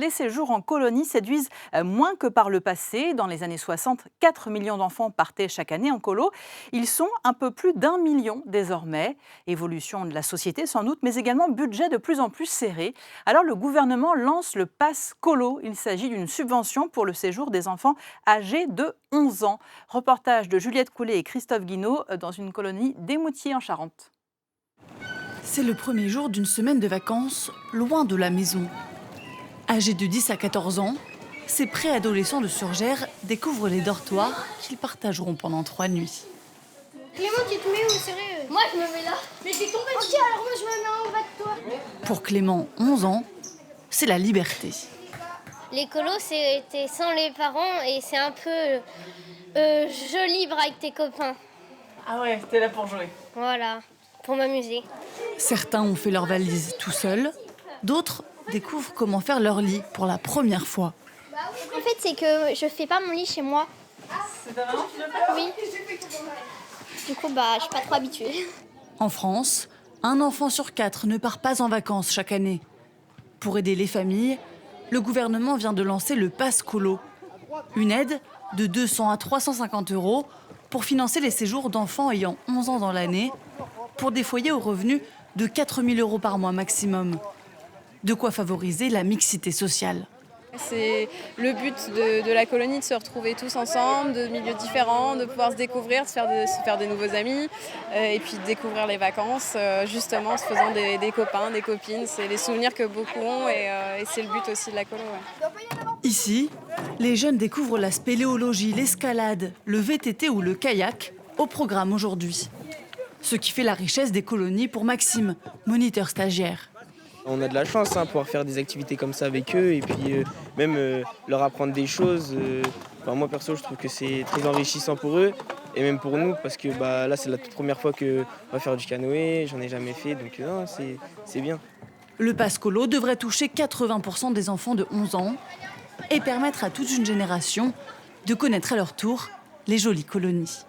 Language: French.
Les séjours en colonie séduisent moins que par le passé. Dans les années 60, 4 millions d'enfants partaient chaque année en colo. Ils sont un peu plus d'1 million désormais. Évolution de la société sans doute, mais également budget de plus en plus serré. Alors le gouvernement lance le Pass Colo. Il s'agit d'une subvention pour le séjour des enfants âgés de 11 ans. Reportage de Juliette Coulet et Christophe Guinaud dans une colonie d'Émoutier en Charente. C'est le premier jour d'une semaine de vacances, loin de la maison. Âgés de 10 à 14 ans, ces préadolescents de Surgères découvrent les dortoirs qu'ils partageront pendant 3 nuits. Clément, tu te mets où, sérieux? Moi, je me mets là. Mais j'ai tombé. Ok, alors moi, je me mets en bas de toi. Pour Clément, 11 ans, c'est la liberté. Les colos, c'était sans les parents et c'est un peu jeu libre avec tes copains. Ah ouais, t'es là pour jouer. Voilà, pour m'amuser. Certains ont fait leur valise tout seuls, d'autres découvrent comment faire leur lit pour la première fois. En fait, c'est que je fais pas mon lit chez moi. C'est ta maman qui le fait? Oui. Du coup, je suis pas trop habituée. En France, un enfant sur 4 ne part pas en vacances chaque année. Pour aider les familles, le gouvernement vient de lancer le Pass Colo. Une aide de 200 à 350 € pour financer les séjours d'enfants ayant 11 ans dans l'année, pour des foyers aux revenus de 4 000 € par mois maximum. De quoi favoriser la mixité sociale. C'est le but de la colonie, de se retrouver tous ensemble, de milieux différents, de pouvoir se découvrir, de se faire des nouveaux amis et puis de découvrir les vacances, justement en se faisant des copains, des copines. C'est les souvenirs que beaucoup ont et c'est le but aussi de la colo. Ouais. Ici, les jeunes découvrent la spéléologie, l'escalade, le VTT ou le kayak au programme aujourd'hui. Ce qui fait la richesse des colonies pour Maxime, moniteur stagiaire. On a de la chance pouvoir faire des activités comme ça avec eux et puis même leur apprendre des choses. Moi perso je trouve que c'est très enrichissant pour eux et même pour nous parce que là c'est la toute première fois qu'on va faire du canoë, j'en ai jamais fait donc non, c'est bien. Le Pass Colo devrait toucher 80% des enfants de 11 ans et permettre à toute une génération de connaître à leur tour les jolies colonies.